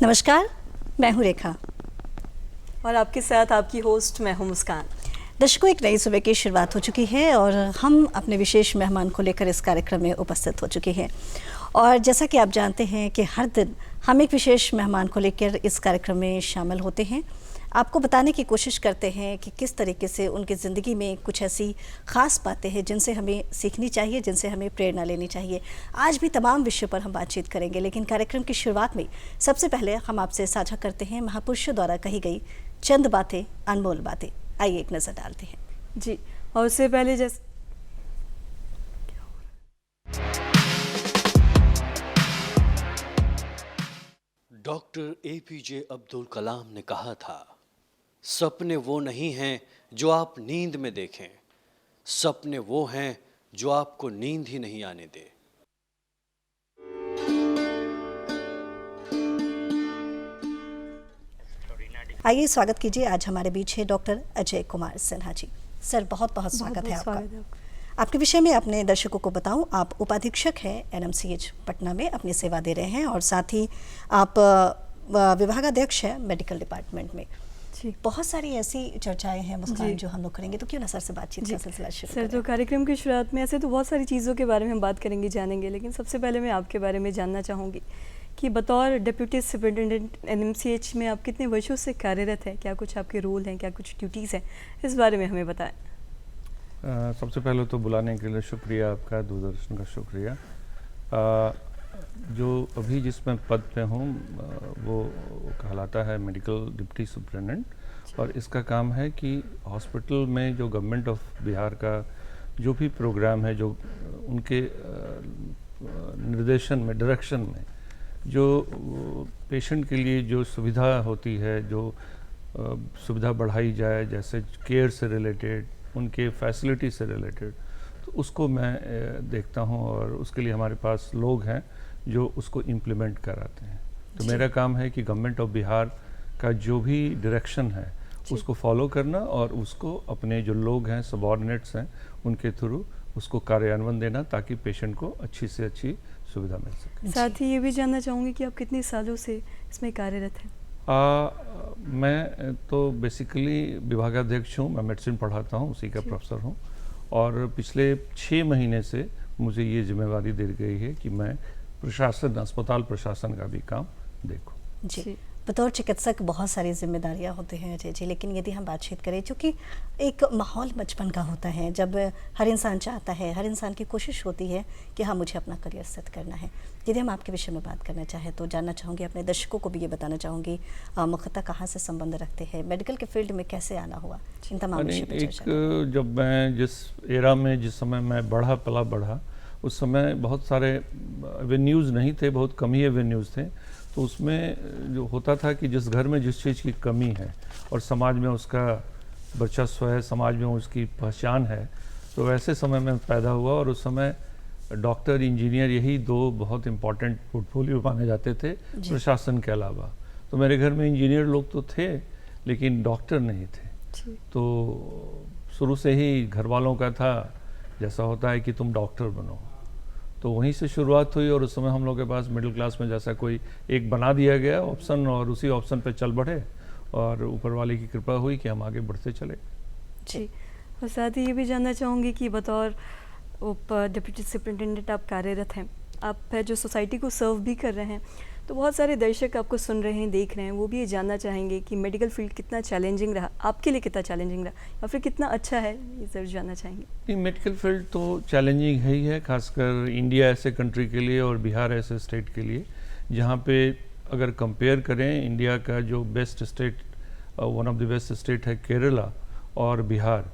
नमस्कार, मैं हूँ रेखा और आपके साथ आपकी होस्ट मैं हूँ मुस्कान। दर्शकों, एक नई सुबह की शुरुआत हो चुकी है और हम अपने विशेष मेहमान को लेकर इस कार्यक्रम में उपस्थित हो चुके हैं। और जैसा कि आप जानते हैं कि हर दिन हम एक विशेष मेहमान को लेकर इस कार्यक्रम में शामिल होते हैं, आपको बताने की कोशिश करते हैं कि किस तरीके से उनकी ज़िंदगी में कुछ ऐसी ख़ास बातें हैं जिनसे हमें सीखनी चाहिए, जिनसे हमें प्रेरणा लेनी चाहिए। आज भी तमाम विषयों पर हम बातचीत करेंगे, लेकिन कार्यक्रम की शुरुआत में सबसे पहले हम आपसे साझा करते हैं महापुरुषों द्वारा कही गई चंद बातें, अनमोल बातें। आइए एक नज़र डालते हैं। जी, और उससे पहले जैसे डॉक्टर एपीजे अब्दुल कलाम ने कहा था, सपने वो नहीं हैं जो आप नींद में देखें, सपने वो हैं जो आपको नींद ही नहीं आने दे। आइए स्वागत कीजिए, आज हमारे बीच है डॉक्टर अजय कुमार सिन्हा जी। सर, बहुत बहुत स्वागत है आपका। आपके विषय में अपने दर्शकों को बताऊं, आप उपाधीक्षक हैं एनएमसीएच पटना में, अपनी सेवा दे रहे हैं और साथ ही आप विभागाध्यक्ष हैं मेडिकल डिपार्टमेंट में। जी, बहुत सारी ऐसी चर्चाएं हैं मुस्कान जो हम लोग करेंगे, तो क्यों ना सर से बातचीत का सिलसिला शुरू करें। सर, तो कार्यक्रम की शुरुआत में ऐसे तो बहुत सारी चीज़ों के बारे में हम बात करेंगे, जानेंगे, लेकिन सबसे पहले मैं आपके बारे में जानना चाहूँगी कि बतौर डिप्यूटी सुपरिटेंडेंट एनएमसीएच में आप कितने वर्षों से कार्यरत हैं, क्या कुछ आपके रोल हैं, क्या कुछ ड्यूटीज़ हैं, इस बारे में हमें बताएं। सबसे पहले तो बुलाने के लिए शुक्रिया आपका, दूरदर्शन का शुक्रिया। जो अभी जिस मैं पद पे हूँ वो कहलाता है मेडिकल डिप्टी सुपरिटेंडेंट, और इसका काम है कि हॉस्पिटल में जो गवर्नमेंट ऑफ बिहार का जो भी प्रोग्राम है, जो उनके निर्देशन में, डायरेक्शन में जो पेशेंट के लिए जो सुविधा होती है, जो सुविधा बढ़ाई जाए, जैसे केयर से रिलेटेड, उनके फैसिलिटी से रिलेटेड, तो उसको मैं देखता हूँ और उसके लिए हमारे पास लोग हैं जो उसको इम्प्लीमेंट कराते हैं। तो मेरा काम है कि गवर्नमेंट ऑफ बिहार का जो भी डायरेक्शन है उसको फॉलो करना और उसको अपने जो लोग हैं, सबऑर्डिनेट्स हैं, उनके थ्रू उसको कार्यान्वयन देना ताकि पेशेंट को अच्छी से अच्छी सुविधा मिल सके। साथ ही ये भी जानना चाहूँगी कि आप कितने सालों से इसमें कार्यरत हैं। मैं तो बेसिकली विभागाध्यक्ष हूँ, मैं मेडिसिन पढ़ाता हूँ, उसी का प्रोफेसर हूँ, और पिछले 6 महीने से मुझे ये जिम्मेवारी दी गई है कि मैं प्रशासन, अस्पताल प्रशासन का भी काम देखूँ। जी, बतौर चिकित्सक बहुत सारी जिम्मेदारियां होती हैं अजय जी, लेकिन यदि हम बातचीत करें, क्योंकि एक माहौल बचपन का होता है जब हर इंसान चाहता है, हर इंसान की कोशिश होती है कि हाँ, मुझे अपना करियर सेट करना है। यदि हम आपके विषय में बात करना चाहें तो जानना चाहूँगी, अपने दर्शकों को भी ये बताना चाहूँगी, मुख्यतः कहाँ से संबंध रखते हैं, मेडिकल के फील्ड में कैसे आना हुआ, इन तमाम विषय पर चर्चा करें। जब मैं जिस एरा में, जिस समय मैं बढ़ा उस समय बहुत सारे एवेन्यूज़ नहीं थे, बहुत कम ही एवेन्यूज़ थे। तो उसमें जो होता था कि जिस घर में जिस चीज़ की कमी है और समाज में उसका वर्चस्व है, समाज में उसकी पहचान है, तो वैसे समय में पैदा हुआ। और उस समय डॉक्टर, इंजीनियर, यही 2 बहुत इम्पॉर्टेंट पोर्टफोलियो माने जाते थे प्रशासन के अलावा। तो मेरे घर में इंजीनियर लोग तो थे लेकिन डॉक्टर नहीं थे। तो शुरू से ही घर वालों का था, जैसा होता है कि तुम डॉक्टर बनो, तो वहीं से शुरुआत हुई। और उस समय हम लोग के पास मिडिल क्लास में जैसा कोई एक बना दिया गया ऑप्शन, और उसी ऑप्शन पे चल बढ़े और ऊपर वाले की कृपा हुई कि हम आगे बढ़ते चले। जी, और साथ ही ये भी जानना चाहूँगी कि बतौर डिप्टी सुपरिटेंडेंट आप कार्यरत हैं, आप जो सोसाइटी को सर्व भी कर रहे हैं, तो बहुत सारे दर्शक आपको सुन रहे हैं, देख रहे हैं, वो भी ये जानना चाहेंगे कि मेडिकल फील्ड कितना चैलेंजिंग रहा, आपके लिए कितना चैलेंजिंग रहा, या फिर कितना अच्छा है, ये ज़रूर जानना चाहेंगे। नहीं, मेडिकल फील्ड तो चैलेंजिंग है ही है, खासकर इंडिया ऐसे कंट्री के लिए और बिहार ऐसे स्टेट के लिए, जहाँ पे अगर कंपेयर करें इंडिया का जो best state, one of the best state है केरला और बिहार,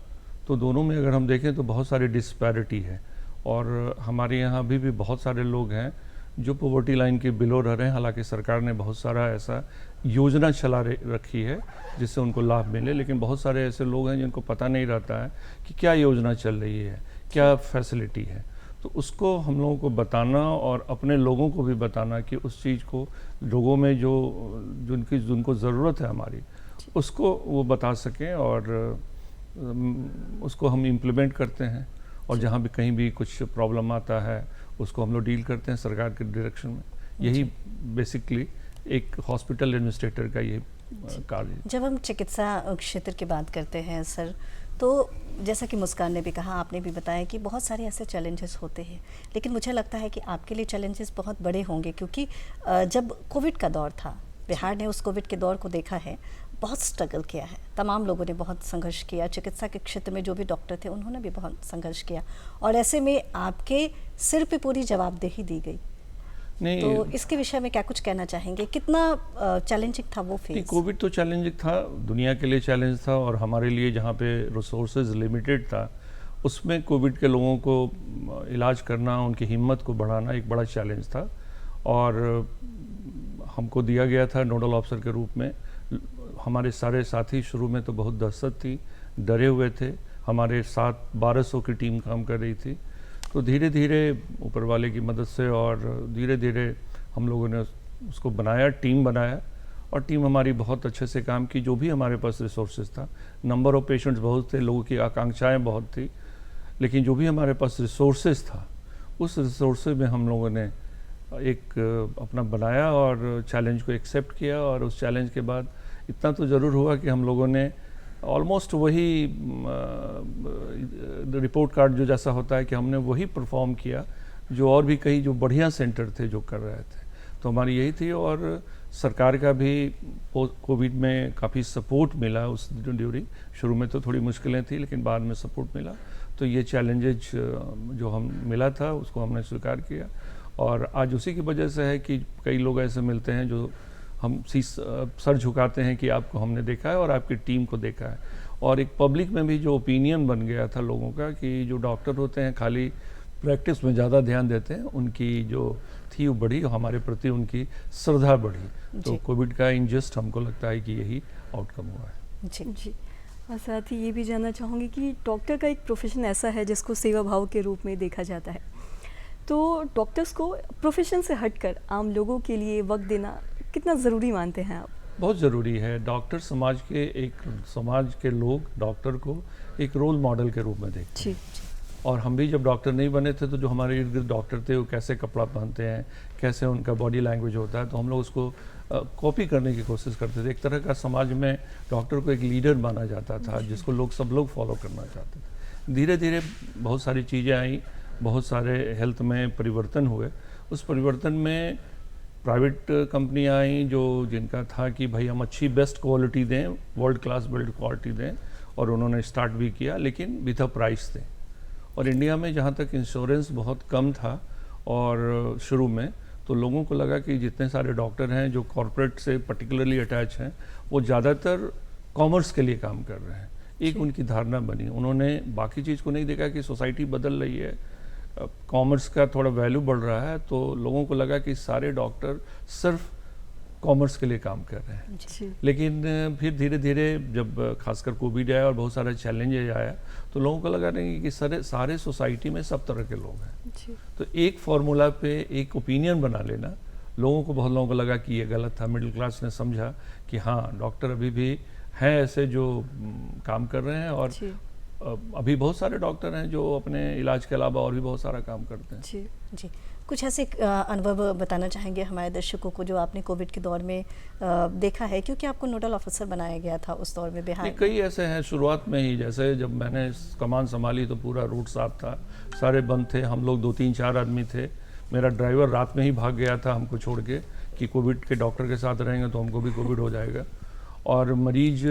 तो दोनों में अगर हम देखें तो बहुत सारी डिस्पैरिटी है। और हमारे यहाँ अभी भी बहुत सारे लोग हैं जो पॉवर्टी लाइन के बिलो रह रहे हैं। हालांकि सरकार ने बहुत सारा ऐसा योजना चला रखी है जिससे उनको लाभ मिले, लेकिन बहुत सारे ऐसे लोग हैं जिनको पता नहीं रहता है कि क्या योजना चल रही है, क्या फैसिलिटी है। तो उसको हम लोगों को बताना और अपने लोगों को भी बताना कि उस चीज़ को लोगों में जिनको ज़रूरत है हमारी, उसको वो बता सकें और उसको हम इम्प्लीमेंट करते हैं। और जहाँ भी कहीं भी कुछ प्रॉब्लम आता है उसको हम लोग डील करते हैं सरकार के डायरेक्शन में। यही बेसिकली एक हॉस्पिटल एडमिनिस्ट्रेटर का ये कार्य है। जब हम चिकित्सा क्षेत्र की बात करते हैं सर, तो जैसा कि मुस्कान ने भी कहा, आपने भी बताया कि बहुत सारे ऐसे चैलेंजेस होते हैं, लेकिन मुझे लगता है कि आपके लिए चैलेंजेस बहुत बड़े होंगे, क्योंकि जब कोविड का दौर था, बिहार ने उस कोविड के दौर को देखा है, बहुत स्ट्रगल किया है, तमाम लोगों ने बहुत संघर्ष किया, चिकित्सा के क्षेत्र में जो भी डॉक्टर थे उन्होंने भी बहुत संघर्ष किया, और ऐसे में आपके सिर पे पूरी जवाबदेही दी गई। नहीं, तो इसके विषय में क्या कुछ कहना चाहेंगे, कितना चैलेंजिंग था वो फेज? कोविड तो चैलेंजिंग था, दुनिया के लिए चैलेंज था, और हमारे लिए जहाँ पे रिसोर्सेज लिमिटेड था, उसमें कोविड के लोगों को इलाज करना, उनकी हिम्मत को बढ़ाना एक बड़ा चैलेंज था। और हमको दिया गया था नोडल ऑफिसर के रूप में। हमारे सारे साथी शुरू में तो बहुत दहशत थी, डरे हुए थे, हमारे साथ 1200 की टीम काम कर रही थी। तो धीरे धीरे ऊपर वाले की मदद से और धीरे धीरे हम लोगों ने उसको बनाया, टीम बनाया, और टीम हमारी बहुत अच्छे से काम की। जो भी हमारे पास रिसोर्सेज था, नंबर ऑफ पेशेंट्स बहुत थे, लोगों की आकांक्षाएं बहुत थी, लेकिन जो भी हमारे पास रिसोर्सेज था, उस रिसोर्सेज में हम लोगों ने एक अपना बनाया और चैलेंज को एक्सेप्ट किया। और उस चैलेंज के बाद इतना तो ज़रूर हुआ कि हम लोगों ने ऑलमोस्ट वही रिपोर्ट कार्ड जो जैसा होता है कि हमने वही परफॉर्म किया जो और भी कई जो बढ़िया सेंटर थे जो कर रहे थे। तो हमारी यही थी, और सरकार का भी कोविड में काफ़ी सपोर्ट मिला उस ड्यूरिंग। शुरू में तो थोड़ी मुश्किलें थी, लेकिन बाद में सपोर्ट मिला। तो ये चैलेंजेज जो हम मिला था उसको हमने स्वीकार किया, और आज उसी की वजह से है कि कई लोग ऐसे मिलते हैं जो हम सर झुकाते हैं कि आपको हमने देखा है और आपकी टीम को देखा है। और एक पब्लिक में भी जो ओपिनियन बन गया था लोगों का कि जो डॉक्टर होते हैं खाली प्रैक्टिस में ज़्यादा ध्यान देते हैं, उनकी जो थी वो बढ़ी, हमारे प्रति उनकी श्रद्धा बढ़ी। तो कोविड का इंजस्ट हमको लगता है कि यही आउटकम हुआ है। जी जी। और साथ ही ये भी जानना चाहूँगी कि डॉक्टर का एक प्रोफेशन ऐसा है जिसको सेवा भाव के रूप में देखा जाता है, तो डॉक्टर्स को प्रोफेशन से हटकर आम लोगों के लिए वक्त देना कितना ज़रूरी मानते हैं आप? बहुत ज़रूरी है। डॉक्टर समाज के लोग डॉक्टर को एक रोल मॉडल के रूप में देखते हैं। और हम भी जब डॉक्टर नहीं बने थे तो जो हमारे इर्द गिर्द डॉक्टर थे वो कैसे कपड़ा पहनते हैं, कैसे उनका बॉडी लैंग्वेज होता है, तो हम लोग उसको कॉपी करने की कोशिश करते थे। एक तरह का समाज में डॉक्टर को एक लीडर माना जाता था जिसको सब लोग फॉलो करना चाहते थे। धीरे धीरे बहुत सारी चीज़ें आई, बहुत सारे हेल्थ में परिवर्तन हुए। उस परिवर्तन में प्राइवेट कंपनियाँ आई जो जिनका था कि भाई हम अच्छी बेस्ट क्वालिटी दें, वर्ल्ड क्लास बिल्ड क्वालिटी दें, और उन्होंने स्टार्ट भी किया, लेकिन विद अ प्राइस दें। और इंडिया में जहाँ तक इंश्योरेंस बहुत कम था और शुरू में, तो लोगों को लगा कि जितने सारे डॉक्टर हैं जो कॉरपोरेट से पर्टिकुलरली अटैच हैं, वो ज़्यादातर कॉमर्स के लिए काम कर रहे हैं। एक उनकी धारणा बनी। उन्होंने बाकी चीज़ को नहीं देखा कि सोसाइटी बदल रही है, कॉमर्स का थोड़ा वैल्यू बढ़ रहा है, तो लोगों को लगा कि सारे डॉक्टर सिर्फ कॉमर्स के लिए काम कर रहे हैं। लेकिन फिर धीरे धीरे जब खासकर कोविड आया और बहुत सारे चैलेंजेस आया, तो लोगों को लगा नहीं कि सारे सोसाइटी में सब तरह के लोग हैं। तो एक फार्मूला पे एक ओपिनियन बना लेना, बहुत लोगों को लगा कि ये गलत था। मिडिल क्लास ने समझा कि हाँ, डॉक्टर अभी भी हैं ऐसे जो काम कर रहे हैं, और अभी बहुत सारे डॉक्टर हैं जो अपने इलाज के अलावा और भी बहुत सारा काम करते हैं। जी जी। कुछ ऐसे अनुभव बताना चाहेंगे हमारे दर्शकों को जो आपने कोविड के दौर में देखा है, क्योंकि आपको नोडल ऑफिसर बनाया गया था उस दौर में बिहार में? कई ऐसे हैं। शुरुआत में ही जैसे जब मैंने कमान संभाली तो पूरा रूट साफ था, सारे बंद थे, हम लोग 2-3-4 आदमी थे। मेरा ड्राइवर रात में ही भाग गया था हमको छोड़ के कि कोविड के डॉक्टर के साथ रहेंगे तो हमको भी कोविड हो जाएगा। और मरीज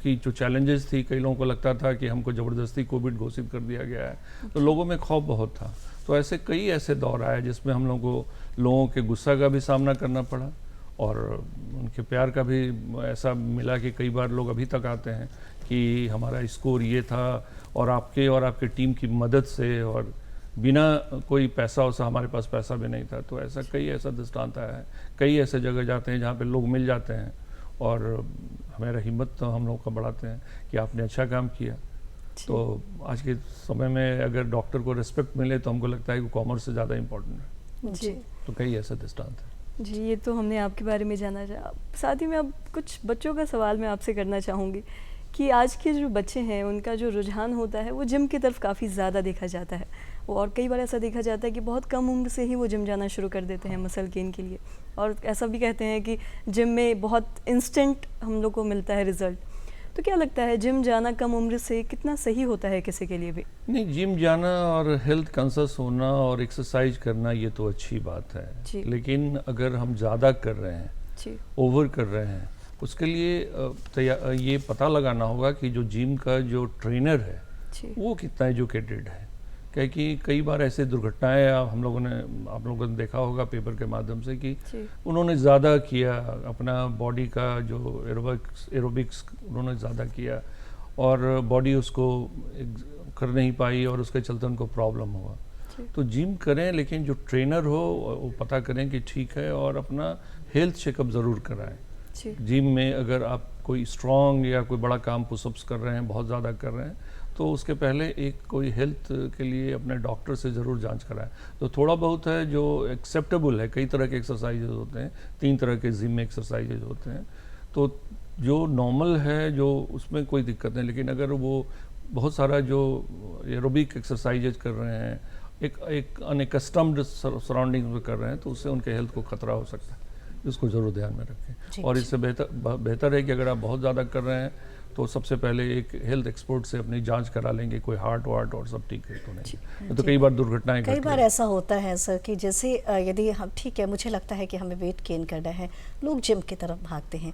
की जो चैलेंजेस थी, कई लोगों को लगता था कि हमको ज़बरदस्ती कोविड घोषित कर दिया गया है, तो लोगों में खौफ बहुत था। तो कई ऐसे दौर आए जिसमें हम लोगों के गुस्सा का भी सामना करना पड़ा, और उनके प्यार का भी ऐसा मिला कि कई बार लोग अभी तक आते हैं कि हमारा स्कोर ये था, और आपके टीम की मदद से, और बिना कोई पैसा वैसा, हमारे पास पैसा भी नहीं था। तो कई ऐसा दृष्टांत आया है। कई ऐसे जगह जाते हैं जहाँ पे लोग मिल जाते हैं और हमारा हिम्मत तो हम लोग का बढ़ाते हैं कि आपने अच्छा काम किया। तो आज के समय में अगर डॉक्टर को रिस्पेक्ट मिले तो हमको लगता है कि कॉमर्स से ज़्यादा इम्पोर्टेंट है। जी। तो कई ऐसा दृष्टांत है। जी, ये तो हमने आपके बारे में जाना। साथ ही में अब कुछ बच्चों का सवाल मैं आपसे करना चाहूँगी कि आज के जो बच्चे हैं उनका जो रुझान होता है वो जिम की तरफ काफ़ी ज़्यादा देखा जाता है। और कई बार ऐसा देखा जाता है कि बहुत कम उम्र से ही वो जिम जाना शुरू कर देते हैं मसल गेन के लिए, और ऐसा भी कहते हैं कि जिम में बहुत इंस्टेंट हम लोग को मिलता है रिजल्ट। तो क्या लगता है जिम जाना कम उम्र से कितना सही होता है किसी के लिए भी? नहीं, जिम जाना और हेल्थ कॉन्शियस होना और एक्सरसाइज करना ये तो अच्छी बात है, लेकिन अगर हम ज़्यादा कर रहे हैं, ओवर कर रहे हैं, उसके लिए ये पता लगाना होगा कि जो जिम का जो ट्रेनर है वो कितना एजुकेटेड है। क्या कि कई बार ऐसे दुर्घटनाएं आप लोगों ने देखा होगा पेपर के माध्यम से कि उन्होंने ज़्यादा किया, अपना बॉडी का जो एरोबिक्स उन्होंने ज़्यादा किया और बॉडी उसको कर नहीं पाई और उसके चलते उनको प्रॉब्लम हुआ। तो जिम करें, लेकिन जो ट्रेनर हो वो पता करें कि ठीक है और अपना हेल्थ चेकअप ज़रूर कराएं। जिम में अगर आप कोई स्ट्रॉन्ग या कोई बड़ा काम पुशअप्स कर रहे हैं, बहुत ज़्यादा कर रहे हैं, तो उसके पहले एक कोई हेल्थ के लिए अपने डॉक्टर से ज़रूर जांच कराएं। तो थोड़ा बहुत है जो एक्सेप्टेबल है, कई तरह के एक्सरसाइजेज होते हैं, 3 तरह के जिम में एक्सरसाइजेज होते हैं, तो जो नॉर्मल है जो उसमें कोई दिक्कत नहीं। लेकिन अगर वो बहुत सारा जो एरोबिक एक्सरसाइजेज कर रहे हैं, एक अनकस्टम्ड सराउंडिंग में कर रहे हैं, तो उससे उनके हेल्थ को खतरा हो सकता है, इसको ज़रूर ध्यान में रखें। और इससे बेहतर है कि अगर आप बहुत ज़्यादा कर रहे हैं तो सबसे पहले एक हेल्थ एक्सपर्ट से अपनी जांच करा लेंगे, कोई हार्ट और सब ठीक है तो नहीं। तो कई बार दुर्घटनाएं कई बार ऐसा होता है सर कि जैसे यदि हम ठीक है, मुझे लगता है कि हमें वेट गेन करना है, लोग जिम की तरफ भागते हैं।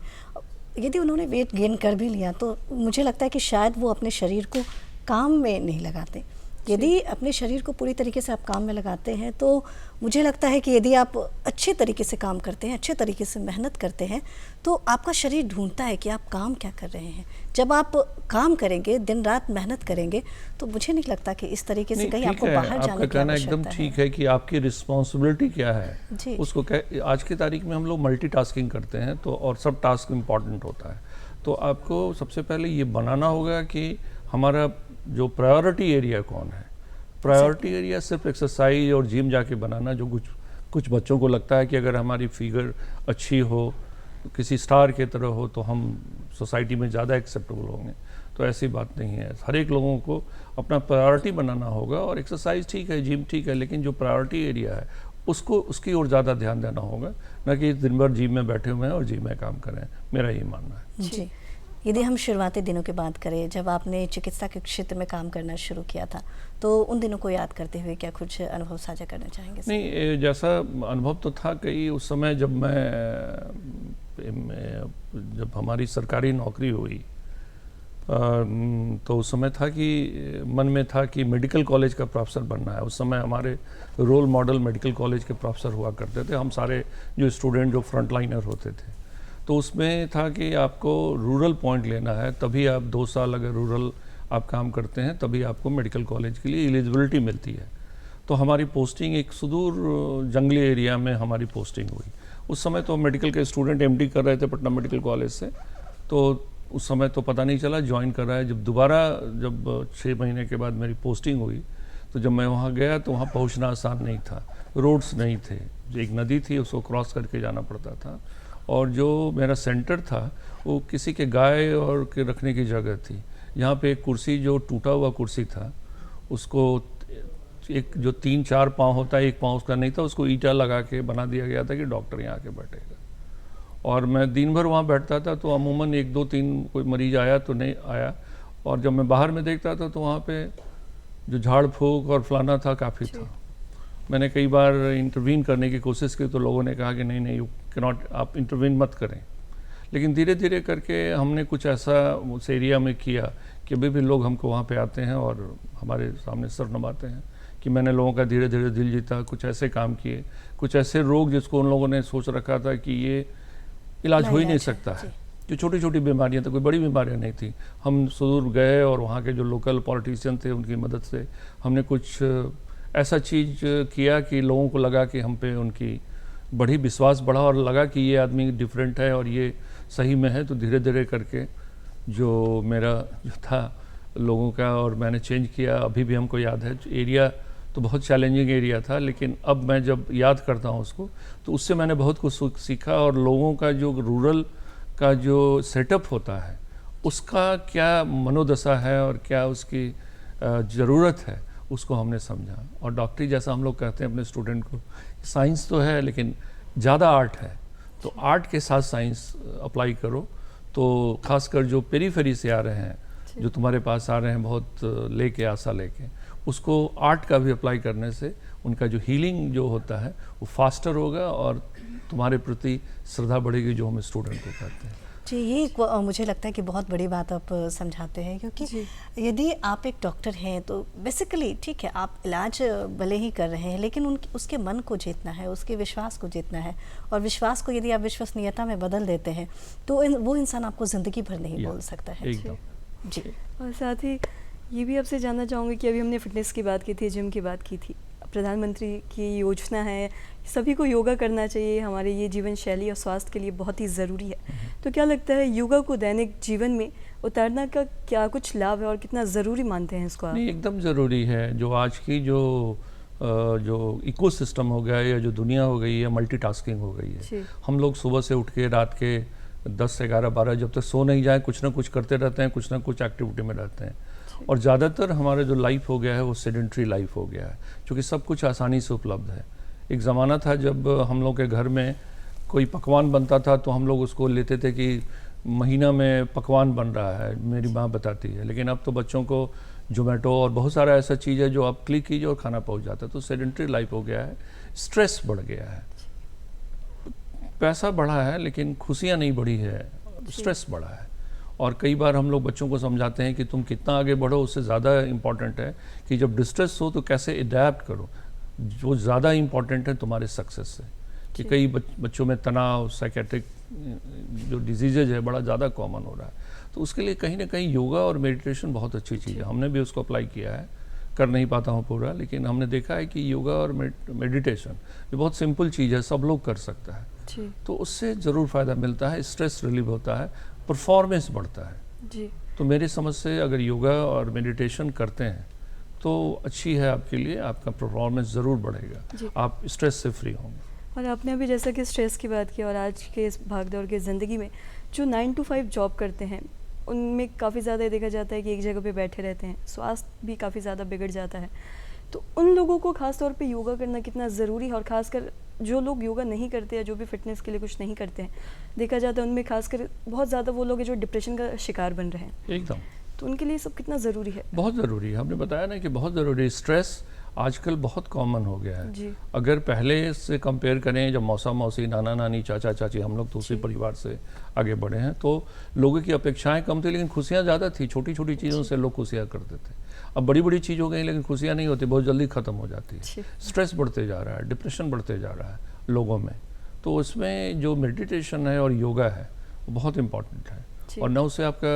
यदि उन्होंने वेट गेन कर भी लिया तो मुझे लगता है कि शायद वो अपने शरीर को काम में नहीं लगाते। यदि अपने शरीर को पूरी तरीके से आप काम में लगाते हैं तो मुझे लगता है कि यदि आप अच्छे तरीके से काम करते हैं, अच्छे तरीके से मेहनत करते हैं, तो आपका शरीर ढूंढता है कि आप काम क्या कर रहे हैं। जब आप काम करेंगे, दिन रात मेहनत करेंगे, तो मुझे नहीं लगता कि इस तरीके से कहीं आपको बाहर जाने की आवश्यकता है। एकदम ठीक है कि आपकी रिस्पॉन्सिबिलिटी क्या है उसको आज की तारीख में हम लोग मल्टीटास्किंग करते हैं, तो और सब टास्क इम्पॉर्टेंट होता है। तो आपको सबसे पहले ये बनाना होगा कि हमारा जो प्रायोरिटी एरिया कौन है। प्रायोरिटी एरिया सिर्फ एक्सरसाइज और जिम जाके बनाना, जो कुछ बच्चों को लगता है कि अगर हमारी फिगर अच्छी हो, किसी स्टार के तरह हो, तो हम सोसाइटी में ज़्यादा एक्सेप्टेबल होंगे। तो ऐसी बात नहीं है। हर एक लोगों को अपना प्रायोरिटी बनाना होगा, और एक्सरसाइज ठीक है, जिम ठीक है, लेकिन जो प्रायोरिटी एरिया है उसकी ओर ज़्यादा ध्यान देना होगा, न कि दिन भर जिम में बैठे हुए हैं और जिम में काम करें। मेरा ये मानना है। जी, यदि हम शुरुआती दिनों की बात करें, जब आपने चिकित्सा के क्षेत्र में काम करना शुरू किया था, तो उन दिनों को याद करते हुए क्या कुछ अनुभव साझा करना चाहेंगे? नहीं, जैसा अनुभव तो था कई उस समय जब हमारी सरकारी नौकरी हुई, तो उस समय था कि मन में था कि मेडिकल कॉलेज का प्रोफेसर बनना है। उस समय हमारे रोल मॉडल मेडिकल कॉलेज के प्रोफेसर हुआ करते थे, हम सारे जो स्टूडेंट जो फ्रंट लाइनर होते थे। तो उसमें था कि आपको रूरल पॉइंट लेना है, तभी आप 2 साल अगर रूरल आप काम करते हैं तभी आपको मेडिकल कॉलेज के लिए एलिजिबिलिटी मिलती है। तो हमारी पोस्टिंग एक सुदूर जंगली एरिया में हमारी पोस्टिंग हुई। उस समय तो मेडिकल के स्टूडेंट एमडी कर रहे थे पटना मेडिकल कॉलेज से, तो उस समय तो पता नहीं चला ज्वाइन कर रहा है। जब 6 महीने के बाद मेरी पोस्टिंग हुई, तो जब मैं वहाँ गया तो वहाँ पहुँचना आसान नहीं था, रोड्स नहीं थे, जो एक नदी थी उसको क्रॉस करके जाना पड़ता था, और जो मेरा सेंटर था वो किसी के गाय और के रखने की जगह थी। यहाँ पे एक कुर्सी, जो टूटा हुआ कुर्सी था, उसको एक जो 3-4 पाँव होता है, एक पाँव उसका नहीं था, उसको ईंटा लगा के बना दिया गया था कि डॉक्टर यहाँ आके बैठेगा। और मैं दिन भर वहाँ बैठता था, तो अमूमन 1-2-3 कोई मरीज आया तो नहीं आया, और जब मैं बाहर में देखता था तो वहाँ पे जो झाड़ फूक और फलाना था काफ़ी था। मैंने कई बार इंटरवीन करने की कोशिश की, तो लोगों ने कहा कि नहीं यू कैनॉट, आप इंटरवीन मत करें। लेकिन धीरे धीरे करके हमने कुछ ऐसा उस एरिया में किया कि अभी भी लोग हमको वहाँ पे आते हैं और हमारे सामने सर नवाते हैं कि मैंने लोगों का धीरे धीरे दिल जीता। कुछ ऐसे काम किए, कुछ ऐसे रोग जिसको उन लोगों ने सोच रखा था कि ये इलाज हो ही नहीं सकता है, जो छोटी छोटी बीमारियाँ थी, कोई बड़ी बीमारियाँ नहीं थी। हम सुदूर गए और वहाँ के जो लोकल पॉलिटिशियन थे उनकी मदद से हमने कुछ ऐसा चीज़ किया कि लोगों को लगा कि हम पे उनकी बड़ी विश्वास बढ़ा और लगा कि ये आदमी डिफरेंट है और ये सही में है। तो धीरे धीरे करके जो मेरा जो था लोगों का, और मैंने चेंज किया। अभी भी हमको याद है, एरिया तो बहुत चैलेंजिंग एरिया था, लेकिन अब मैं जब याद करता हूँ उसको, तो उससे मैंने बहुत कुछ सीखा। और लोगों का जो रूरल का जो सेटअप होता है उसका क्या मनोदशा है और क्या उसकी ज़रूरत है, उसको हमने समझा। और डॉक्टरी जैसा हम लोग कहते हैं अपने स्टूडेंट को, साइंस तो है लेकिन ज़्यादा आर्ट है, तो आर्ट के साथ साइंस अप्लाई करो। तो खासकर जो पेरीफेरी से आ रहे हैं, जो तुम्हारे पास आ रहे हैं बहुत लेके आशा लेके, उसको आर्ट का भी अप्लाई करने से उनका जो हीलिंग जो होता है वो फास्टर होगा और तुम्हारे प्रति श्रद्धा बढ़ेगी, जो हम स्टूडेंट को कहते हैं। जी, ये मुझे लगता है कि बहुत बड़ी बात आप समझाते हैं, क्योंकि यदि आप एक डॉक्टर हैं तो बेसिकली ठीक है, आप इलाज भले ही कर रहे हैं, लेकिन उसके मन को जीतना है, उसके विश्वास को जीतना है। और विश्वास को यदि आप विश्वसनीयता में बदल देते हैं तो वो इंसान आपको ज़िंदगी भर नहीं बोल सकता है। एकदम। जी। और साथ ही ये भी आपसे जानना चाहूँगी कि अभी हमने फिटनेस की बात की थी, जिम की बात की थी, प्रधानमंत्री की योजना है सभी को योगा करना चाहिए, हमारे ये जीवन शैली और स्वास्थ्य के लिए बहुत ही ज़रूरी है। तो क्या लगता है योगा को दैनिक जीवन में उतारना का क्या कुछ लाभ है और कितना ज़रूरी मानते हैं इसको आप? नहीं, एकदम ज़रूरी है। जो आज की जो इकोसिस्टम हो गया है या जो दुनिया हो गई है, मल्टीटास्किंग हो गई है। हम लोग सुबह से उठ के रात के 10 से 11, 12 जब तक सो नहीं जाए कुछ ना कुछ करते रहते हैं, कुछ ना कुछ एक्टिविटी में रहते हैं। और ज़्यादातर हमारा जो लाइफ हो गया है वो सेडेंट्री लाइफ हो गया है, क्योंकि सब कुछ आसानी से उपलब्ध है। एक ज़माना था जब हम लोग के घर में कोई पकवान बनता था तो हम लोग उसको लेते थे कि महीना में पकवान बन रहा है, मेरी माँ बताती है। लेकिन अब तो बच्चों को जोमेटो और बहुत सारा ऐसा चीज़ है जो आप क्लिक कीजिए और खाना पहुँच जाता है। तो सेडेंट्री लाइफ हो गया है, स्ट्रेस बढ़ गया है, पैसा बढ़ा है लेकिन खुशियाँ नहीं बढ़ी है, स्ट्रेस बढ़ा है। और कई बार हम लोग बच्चों को समझाते हैं कि तुम कितना आगे बढ़ो, उससे ज़्यादा इम्पॉर्टेंट है कि जब डिस्ट्रेस हो तो कैसे अडेप्ट करो, जो ज़्यादा इम्पॉर्टेंट है तुम्हारे सक्सेस से। कि कई बच्चों में तनाव, साइकेट्रिक जो डिजीज़ है बड़ा ज़्यादा कॉमन हो रहा है। तो उसके लिए कहीं ना कहीं योगा और मेडिटेशन बहुत अच्छी चीज़ है। हमने भी उसको अप्लाई किया है, कर नहीं पाता हूँ पूरा, लेकिन हमने देखा है कि योगा और मेडिटेशन जो बहुत सिंपल चीज़ है, सब लोग कर सकता है। तो उससे ज़रूर फ़ायदा मिलता है, स्ट्रेस रिलीव होता है, परफॉर्मेंस बढ़ता है। जी। तो मेरी समझ से अगर योगा और मेडिटेशन करते हैं तो अच्छी है आपके लिए, आपका परफॉर्मेंस ज़रूर बढ़ेगा, आप स्ट्रेस से फ्री होंगे। और आपने अभी जैसा कि स्ट्रेस की बात की, और आज के इस भागदौड़ की ज़िंदगी में जो 9 to 5 जॉब करते हैं उनमें काफ़ी ज़्यादा देखा जाता है कि एक जगह पे बैठे रहते हैं, स्वास्थ्य भी काफ़ी ज़्यादा बिगड़ जाता है। तो उन लोगों को ख़ास तौर पे योगा करना कितना ज़रूरी है, और ख़ासकर जो लोग योगा नहीं करते या जो भी फिटनेस के लिए कुछ नहीं करते हैं, देखा जाता है उनमें खासकर बहुत ज़्यादा वो लोग हैं जो डिप्रेशन का शिकार बन रहे हैं। एकदम। तो उनके लिए सब कितना ज़रूरी है? बहुत ज़रूरी है, हमने बताया ना कि बहुत ज़रूरी है। स्ट्रेस आजकल बहुत कॉमन हो गया है जी। अगर पहले से कंपेयर करें, जब मौसा मौसी, नाना नानी, चाचा चाची, हम लोग तो उसी परिवार से आगे बढ़े हैं, तो लोगों की अपेक्षाएं कम थी लेकिन खुशियां ज़्यादा थी। छोटी छोटी चीज़ों से लोग खुशियां करते थे। अब बड़ी बड़ी चीज़ हो गई लेकिन खुशियां नहीं होती, बहुत जल्दी ख़त्म हो जाती है। स्ट्रेस बढ़ते जा रहा है, डिप्रेशन बढ़ते जा रहा है लोगों में। तो उसमें जो मेडिटेशन है और योगा है वो बहुत इम्पॉर्टेंट है। और न उससे आपका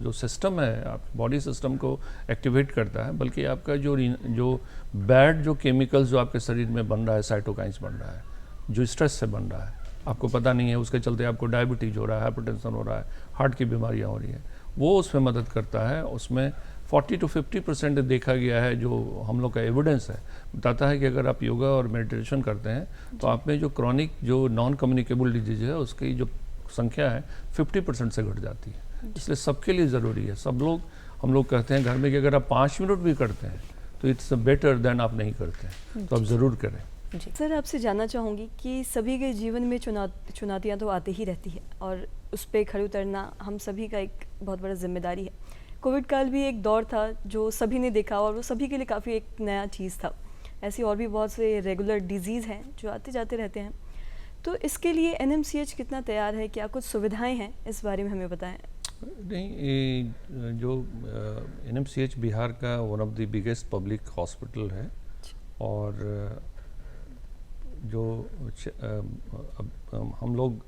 जो सिस्टम है, आपके बॉडी सिस्टम को एक्टिवेट करता है, बल्कि आपका जो बैड जो केमिकल्स जो आपके शरीर में बन रहा है, साइटोकाइंस बन रहा है, जो स्ट्रेस से बन रहा है, आपको पता नहीं है, उसके चलते आपको डायबिटीज़ हो रहा है, हाइपरटेंशन हो रहा है, हार्ट की बीमारियाँ हो रही हैं, वो उसमें मदद करता है। उसमें 40 to 50% देखा गया है, जो हम लोग का एविडेंस है, बताता है कि अगर आप योगा और मेडिटेशन करते हैं तो आप में जो क्रॉनिक जो नॉन कम्युनिकेबल डिजीज है उसकी जो संख्या है 50% से घट जाती है। इसलिए सबके लिए ज़रूरी है। सब लोग, हम लोग कहते हैं घर में कि अगर आप 5 मिनट भी करते हैं तो इट्स बेटर देन आप नहीं करते हैं, तो आप ज़रूर करें। सर, आपसे जानना चाहूँगी कि सभी के जीवन में चुनौतियाँ तो आती ही रहती है, और उस पर खड़े उतरना हम सभी का एक बहुत बड़ा जिम्मेदारी है। कोविड काल भी एक दौर था जो सभी ने देखा, और वो सभी के लिए काफ़ी एक नया चीज़ था। ऐसी और भी बहुत से रेगुलर डिजीज़ हैं जो आते जाते रहते हैं। तो इसके लिए NMCH कितना तैयार है, क्या कुछ सुविधाएं हैं, इस बारे में हमें बताएं। नहीं, जो NMCH बिहार का one of the biggest public hospital है, और जो हम लोग,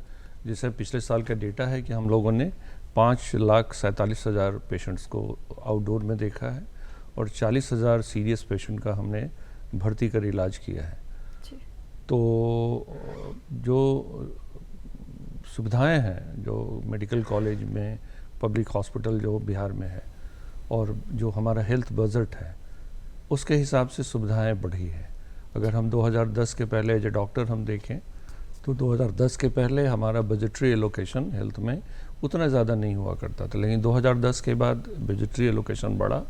जैसे पिछले साल का डेटा है कि हम लोगों ने 5,47,000 पेशेंट्स को आउटडोर में देखा है, और 40,000 सीरियस पेशेंट का हमने भर्ती कर इलाज किया है। तो जो सुविधाएं हैं जो मेडिकल कॉलेज में, पब्लिक हॉस्पिटल जो बिहार में है, और जो हमारा हेल्थ बजट है उसके हिसाब से सुविधाएं बढ़ी है। अगर हम 2010 के पहले एज ए डॉक्टर हम देखें तो 2010 के पहले हमारा बजटरी एलोकेशन हेल्थ में उतना ज़्यादा नहीं हुआ करता था, लेकिन 2010 के बाद बजटरी एलोकेशन बढ़ा,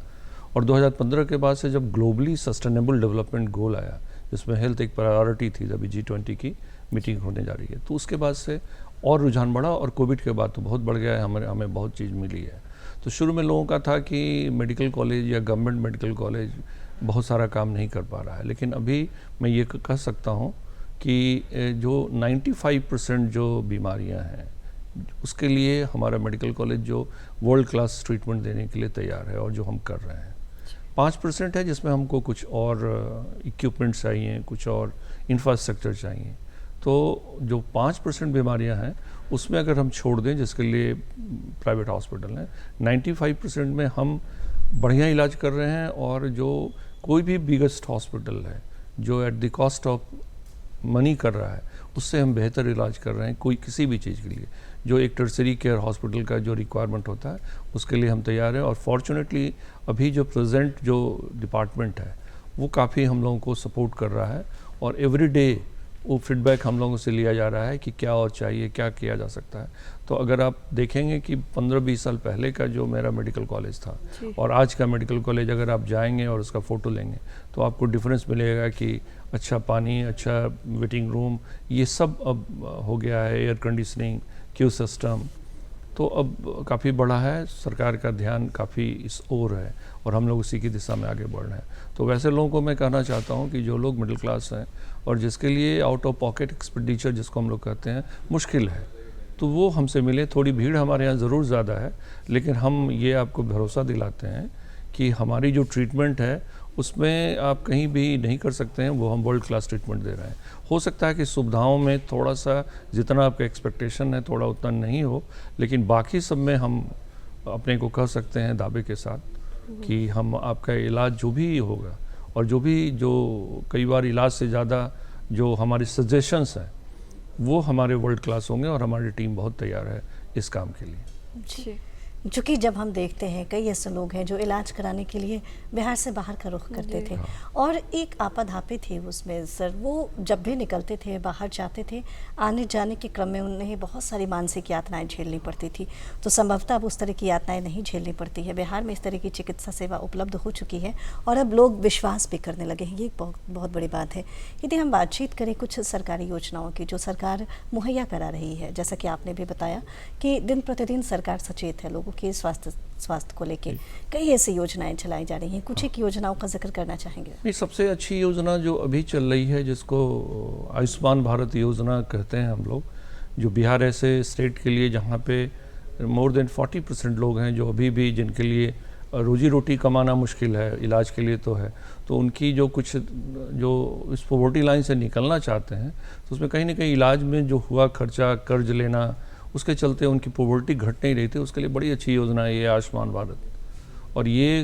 और 2015 के बाद से जब ग्लोबली सस्टेनेबल डेवलपमेंट गोल आया, जिसमें हेल्थ एक प्रायोरिटी थी, अभी G20 की मीटिंग होने जा रही है, तो उसके बाद से और रुझान बढ़ा और कोविड के बाद तो बहुत बढ़ गया है, हमें बहुत चीज़ मिली है। तो शुरू में लोगों का था कि मेडिकल कॉलेज या गवर्नमेंट मेडिकल कॉलेज बहुत सारा काम नहीं कर पा रहा है, लेकिन अभी मैं ये कह सकता हूँ कि जो 95% जो बीमारियां हैं उसके लिए हमारा मेडिकल कॉलेज जो वर्ल्ड क्लास ट्रीटमेंट देने के लिए तैयार है, और जो हम कर रहे हैं 5% है जिसमें हमको कुछ और इक्विपमेंट चाहिए, कुछ और इंफ्रास्ट्रक्चर चाहिए। तो जो 5% बीमारियां हैं उसमें अगर हम छोड़ दें, जिसके लिए प्राइवेट हॉस्पिटल हैं, 95% में हम बढ़िया इलाज कर रहे हैं। और जो कोई भी बिगेस्ट हॉस्पिटल है जो at the cost of money कर रहा है, उससे हम बेहतर इलाज कर रहे हैं कोई किसी भी चीज़ के लिए। जो एक टर्सरी केयर हॉस्पिटल का जो रिक्वायरमेंट होता है उसके लिए हम तैयार हैं। और फॉर्चुनेटली अभी जो प्रेजेंट जो डिपार्टमेंट है वो काफ़ी हम लोगों को सपोर्ट कर रहा है, और एवरी डे वो फीडबैक हम लोगों से लिया जा रहा है कि क्या और चाहिए, क्या किया जा सकता है। तो अगर आप देखेंगे कि 15-20 साल पहले का जो मेरा मेडिकल कॉलेज था और आज का मेडिकल कॉलेज, अगर आप जाएंगे और उसका फ़ोटो लेंगे तो आपको डिफरेंस मिलेगा कि अच्छा पानी, अच्छा वेटिंग रूम, ये सब अब हो गया है, एयर कंडीशनिंग, क्यू सिस्टम, तो अब काफ़ी बड़ा है। सरकार का ध्यान काफ़ी इस ओर है और हम लोग उसी की दिशा में आगे बढ़ रहे हैं। तो वैसे लोगों को मैं कहना चाहता हूँ कि जो लोग मिडिल क्लास हैं और जिसके लिए आउट ऑफ पॉकेट एक्सपेंडिचर जिसको हम लोग कहते हैं मुश्किल है, तो वो हमसे मिले। थोड़ी भीड़ हमारे यहाँ ज़रूर ज़्यादा है, लेकिन हम ये आपको भरोसा दिलाते हैं कि हमारी जो ट्रीटमेंट है उसमें आप कहीं भी नहीं कर सकते हैं, वो हम वर्ल्ड क्लास ट्रीटमेंट दे रहे हैं। हो सकता है कि सुविधाओं में थोड़ा सा जितना आपका एक्सपेक्टेशन है थोड़ा उतना नहीं हो, लेकिन बाकी सब में हम अपने को कह सकते हैं दावे के साथ कि हम आपका इलाज जो भी होगा, और जो कई बार इलाज से ज़्यादा जो हमारे सजेशंस हैं वो हमारे वर्ल्ड क्लास होंगे, और हमारी टीम बहुत तैयार है इस काम के लिए। जी। चूँकि जब हम देखते हैं कई ऐसे लोग हैं जो इलाज कराने के लिए बिहार से बाहर का रुख करते थे, और एक आपाधापी थी उसमें सर, वो जब भी निकलते थे बाहर जाते थे, आने जाने के क्रम में उन्हें बहुत सारी मानसिक यातनाएं झेलनी पड़ती थी। तो संभवतः अब उस तरह की यातनाएं नहीं झेलनी पड़ती है। बिहार में इस तरह की चिकित्सा सेवा उपलब्ध हो चुकी है और अब लोग विश्वास भी करने लगे हैं, ये बहुत बड़ी बात है। यदि हम बातचीत करें कुछ सरकारी योजनाओं की जो सरकार मुहैया करा रही है, जैसा कि आपने भी बताया कि दिन प्रतिदिन सरकार सचेत है लोगों के स्वास्थ्य को लेके, कई ऐसी योजनाएं चलाई जा रही हैं। कुछ एक योजनाओं का जिक्र करना चाहेंगे? नहीं, सबसे अच्छी योजना जो अभी चल रही है जिसको आयुष्मान भारत योजना कहते हैं हम लोग, जो बिहार ऐसे स्टेट के लिए जहाँ पे मोर देन 40% लोग हैं जो अभी भी जिनके लिए रोजी रोटी कमाना मुश्किल है, इलाज के लिए तो है, तो उनकी जो कुछ जो इस पॉवर्टी लाइन से निकलना चाहते हैं, तो उसमें कहीं ना कहीं इलाज में जो हुआ खर्चा, कर्ज लेना, उसके चलते उनकी पॉवर्टी घट नहीं रही थी। उसके लिए बड़ी अच्छी योजना है ये आयुष्मान भारत, और ये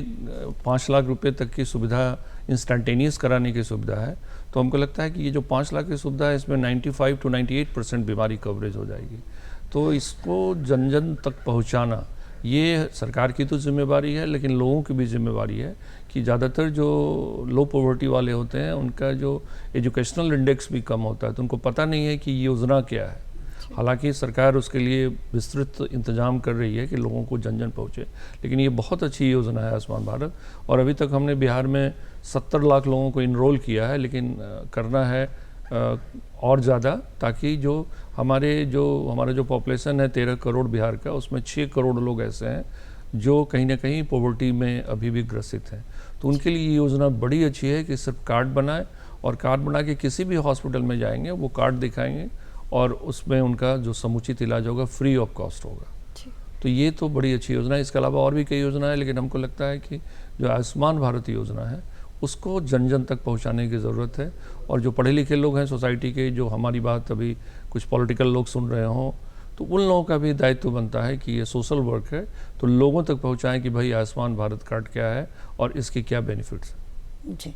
5 लाख रुपए तक की सुविधा इंस्टेंटेनियस कराने की सुविधा है। तो हमको लगता है कि ये जो 5 लाख की सुविधा है इसमें 95 to 98% बीमारी कवरेज हो जाएगी। तो इसको जन जन तक पहुंचाना ये सरकार की तो जिम्मेवारी है, लेकिन लोगों की भी जिम्मेवारी है कि ज़्यादातर जो लो पॉवर्टी वाले होते हैं उनका जो एजुकेशनल इंडेक्स भी कम होता है, तो उनको पता नहीं है कि ये योजना क्या है। हालांकि सरकार उसके लिए विस्तृत इंतजाम कर रही है कि लोगों को जन जन पहुँचे, लेकिन ये बहुत अच्छी योजना है आयुष्मान भारत। और अभी तक हमने बिहार में 70 लाख लोगों को इनरोल किया है, लेकिन करना है और ज़्यादा, ताकि जो हमारा जो पॉपुलेशन है 13 करोड़ बिहार का, उसमें 6 करोड़ लोग ऐसे हैं जो कहीं ना कहीं पॉवर्टी में अभी भी ग्रसित हैं। तो उनके लिए ये योजना बड़ी अच्छी है कि सिर्फ कार्ड बनाए, और कार्ड बना के किसी भी हॉस्पिटल में जाएंगे वो कार्ड दिखाएंगे और उसमें उनका जो समुचित इलाज होगा फ्री ऑफ कॉस्ट होगा। तो ये तो बड़ी अच्छी योजना है। इसके अलावा और भी कई योजना है, लेकिन हमको लगता है कि जो आयुष्मान भारत योजना है उसको जन जन तक पहुंचाने की ज़रूरत है। और जो पढ़े लिखे लोग हैं सोसाइटी के, जो हमारी बात अभी कुछ पॉलिटिकल लोग सुन रहे हों, तो उन लोगों का भी दायित्व बनता है कि ये सोशल वर्क है, तो लोगों तक पहुंचाएं कि भाई आयुष्मान भारत कार्ड क्या है और इसके क्या बेनिफिट्स हैं। जी,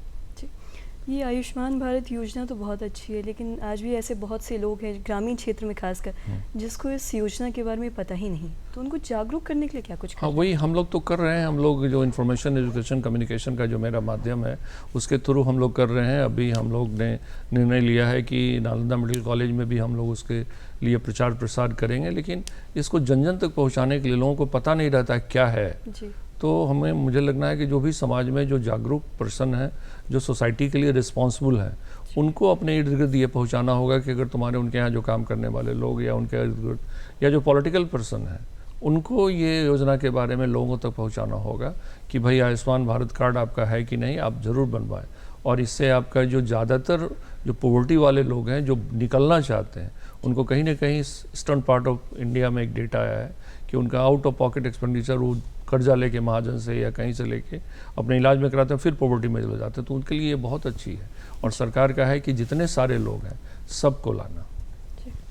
ये आयुष्मान भारत योजना तो बहुत अच्छी है, लेकिन आज भी ऐसे बहुत से लोग हैं ग्रामीण क्षेत्र में खासकर जिसको इस योजना के बारे में पता ही नहीं, तो उनको जागरूक करने के लिए क्या कुछ? हाँ, वही हम लोग तो कर रहे हैं। हम लोग जो इन्फॉर्मेशन एजुकेशन कम्युनिकेशन का जो मेरा माध्यम है उसके थ्रू हम लोग कर रहे हैं। अभी हम लोग ने निर्णय लिया है कि नालंदा मेडिकल कॉलेज में भी हम लोग उसके लिए प्रचार प्रसार करेंगे, लेकिन इसको जन जन तक पहुँचाने के लिए लोगों को पता नहीं रहता है क्या है। जी। तो हमें मुझे लगना है कि जो भी समाज में जो जागरूक पर्सन है, जो सोसाइटी के लिए रिस्पॉन्सिबल है, उनको अपने इर्द गिर्द ये पहुँचाना होगा कि अगर तुम्हारे उनके यहाँ जो काम करने वाले लोग या उनके इर्द गिर्द या जो पॉलिटिकल पर्सन है, उनको ये योजना के बारे में लोगों तक पहुंचाना होगा कि भाई आयुष्मान भारत कार्ड आपका है कि नहीं, आप ज़रूर बनवाएं। और इससे आपका जो ज़्यादातर जो पॉवर्टी वाले लोग हैं जो निकलना चाहते हैं, उनको कहीं ना कहीं ईस्टर्न पार्ट ऑफ इंडिया में एक डेटा आया है कि उनका आउट ऑफ पॉकेट एक्सपेंडिचर वो कर्जा लेके महाजन से या कहीं से लेके अपने इलाज में कराते हैं, फिर पॉवर्टी में चले जाते हैं। तो उनके लिए ये बहुत अच्छी है और सरकार का है कि जितने सारे लोग हैं सबको लाना,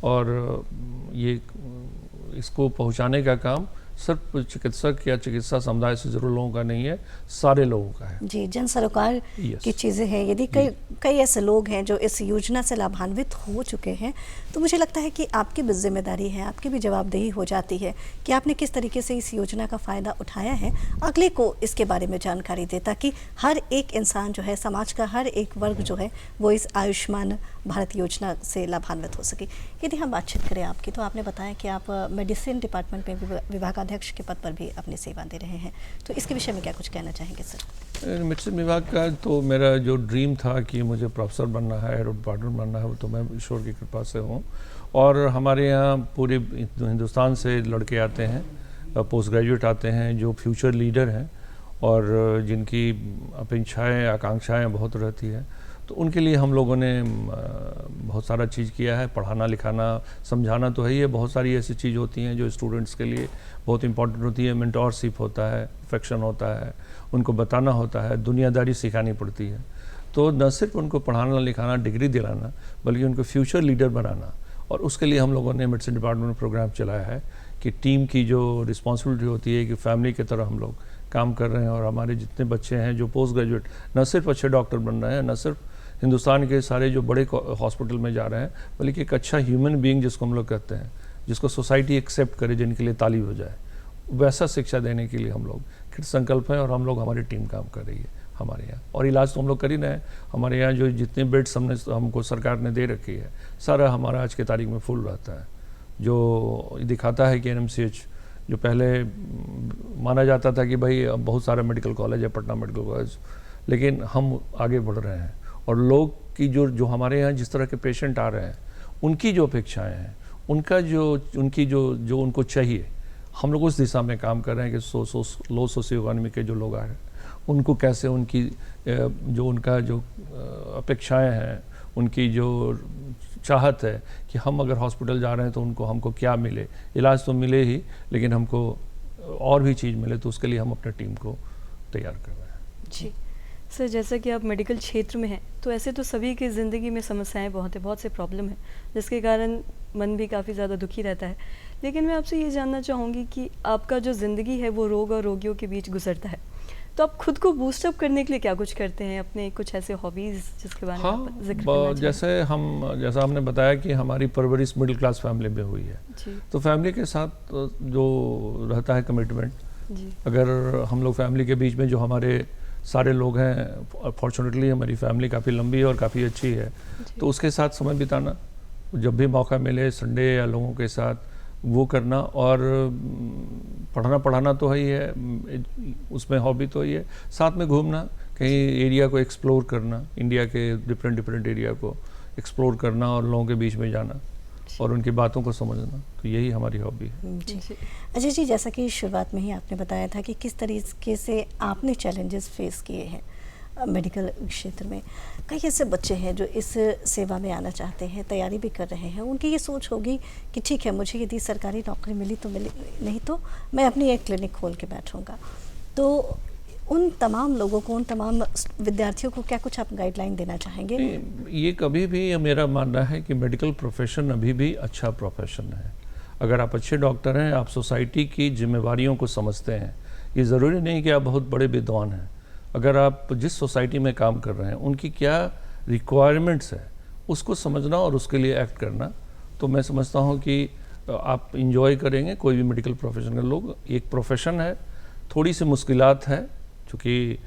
और ये इसको पहुंचाने का काम सिर्फ चिकित्सक या चिकित्सा समुदाय से जरूर लोगों का नहीं है, सारे लोगों का है। जी, जन सरोकार की चीज़ें हैं। यदि कई ऐसे लोग हैं जो इस योजना से लाभान्वित हो चुके हैं, तो मुझे लगता है कि आपकी भी जिम्मेदारी है, आपकी भी जवाबदेही हो जाती है कि आपने किस तरीके से इस योजना का फ़ायदा उठाया है, अगले को इसके बारे में जानकारी दे, ताकि हर एक इंसान जो है, समाज का हर एक वर्ग जो है, वो इस आयुष्मान भारत योजना से लाभान्वित हो सके। यदि हम बातचीत करें आपकी, तो आपने बताया कि आप मेडिसिन डिपार्टमेंट में विभागाध्यक्ष के पद पर भी अपनी सेवा दे रहे हैं, तो इसके विषय में क्या कुछ कहना चाहेंगे सर? मेडिसिन विभाग का तो मेरा जो ड्रीम था कि मुझे प्रोफेसर बनना है, हेड डिपार्टमेंट बनना है, वो तो मैं ईश्वर की कृपा से हूँ। और हमारे यहाँ पूरे हिंदुस्तान से लड़के आते हैं, पोस्ट ग्रेजुएट आते हैं जो फ्यूचर लीडर हैं और जिनकी अपेक्षाएँ आकांक्षाएँ बहुत रहती है, तो उनके लिए हम लोगों ने बहुत सारा चीज़ किया है। पढ़ाना लिखाना समझाना तो है ही है, बहुत सारी ऐसी चीज़ होती हैं जो स्टूडेंट्स के लिए बहुत इंपॉर्टेंट होती है। मेंटोरशिप होता है, अफेक्शन होता है, उनको बताना होता है, दुनियादारी सिखानी पड़ती है। तो न सिर्फ उनको पढ़ाना लिखाना, डिग्री दिलाना, बल्कि उनको फ्यूचर लीडर बनाना। और उसके लिए हम लोगों ने मेडिसिन डिपार्टमेंट में प्रोग्राम चलाया है कि टीम की जो रिस्पॉन्सिबिलिटी होती है कि फैमिली की तरह हम लोग काम कर रहे हैं, और हमारे जितने बच्चे हैं जो पोस्ट ग्रेजुएट न सिर्फ अच्छे डॉक्टर बन रहे हैं, न सिर्फ हिंदुस्तान के सारे जो बड़े हॉस्पिटल में जा रहे हैं, बल्कि एक अच्छा ह्यूमन बीइंग जिसको हम लोग कहते हैं, जिसको सोसाइटी एक्सेप्ट करे, जिनके लिए ताली हो जाए, वैसा शिक्षा देने के लिए हम लोग कृत संकल्प हैं। और हम लोग, हमारी टीम काम कर रही है हमारे यहाँ, और इलाज तो हम लोग कर ही रहे हैं। हमारे यहाँ जो जितने बेड्स हमको सरकार ने दे रखी है, सारा हमारा आज के तारीख में फुल रहता है, जो दिखाता है कि एनएमसीएच जो पहले माना जाता था कि भाई अब बहुत सारा मेडिकल कॉलेज है, पटना मेडिकल कॉलेज, लेकिन हम आगे बढ़ रहे हैं। और लोग की जो हमारे यहाँ जिस तरह के पेशेंट आ रहे हैं, उनकी जो अपेक्षाएं हैं, उनका जो उनको चाहिए, हम लोग उस दिशा में काम कर रहे हैं कि लो सोशियो इकोनॉमी के जो लोग आ रहे हैं, उनको कैसे उनका जो अपेक्षाएं हैं, उनकी जो चाहत है कि हम अगर हॉस्पिटल जा रहे हैं तो हमको क्या मिले, इलाज तो मिले ही, लेकिन हमको और भी चीज़ मिले, तो उसके लिए हम अपने टीम को तैयार कर रहे हैं। जी सर, जैसा कि आप मेडिकल क्षेत्र में हैं, तो ऐसे तो सभी की ज़िंदगी में समस्याएं बहुत है, बहुत से प्रॉब्लम है, जिसके कारण मन भी काफ़ी ज़्यादा दुखी रहता है। लेकिन मैं आपसे ये जानना चाहूँगी कि आपका जो ज़िंदगी है वो रोग और रोगियों के बीच गुजरता है, तो आप खुद को बूस्टअप करने के लिए क्या कुछ करते हैं, अपने कुछ ऐसे हॉबीज़ जिसके बारे में आप जिक्र करना चाहें? जैसा हमने बताया कि हमारी परवरिश मिडिल क्लास फैमिली में हुई है, तो फैमिली के साथ जो रहता है कमिटमेंट, अगर हम लोग फैमिली के बीच में जो हमारे सारे लोग हैं, फॉर्चुनेटली हमारी फैमिली काफ़ी लंबी है और काफ़ी अच्छी है, तो उसके साथ समय बिताना, जब भी मौका मिले संडे या लोगों के साथ वो करना, और पढ़ाना तो है ही है, उसमें हॉबी तो ही है, साथ में घूमना, कहीं एरिया को एक्सप्लोर करना, इंडिया के डिफरेंट एरिया को एक्सप्लोर करना और लोगों के बीच में जाना और उनकी बातों को समझना, तो यही हमारी हॉबी है। जी अजय जी, जैसा कि शुरुआत में ही आपने बताया था कि किस तरीके से आपने चैलेंजेस फेस किए हैं मेडिकल क्षेत्र में, कई ऐसे बच्चे हैं जो इस सेवा में आना चाहते हैं, तैयारी भी कर रहे हैं, उनकी ये सोच होगी कि ठीक है, मुझे यदि सरकारी नौकरी मिली तो मिली, नहीं तो मैं अपनी एक क्लिनिक खोल के बैठूँगा। तो उन तमाम लोगों को, उन तमाम विद्यार्थियों को क्या कुछ आप गाइडलाइन देना चाहेंगे? ये कभी भी मेरा मानना है कि मेडिकल प्रोफेशन अभी भी अच्छा प्रोफेशन है। अगर आप अच्छे डॉक्टर हैं, आप सोसाइटी की जिम्मेवारियों को समझते हैं, ये ज़रूरी नहीं कि आप बहुत बड़े विद्वान हैं, अगर आप जिस सोसाइटी में काम कर रहे हैं उनकी क्या रिक्वायरमेंट्स है उसको समझना और उसके लिए एक्ट करना, तो मैं समझता हूँ कि आप इंजॉय करेंगे। कोई भी मेडिकल प्रोफेशन के लोग, एक प्रोफेशन है, थोड़ी सी मुश्किलात है, क्योंकि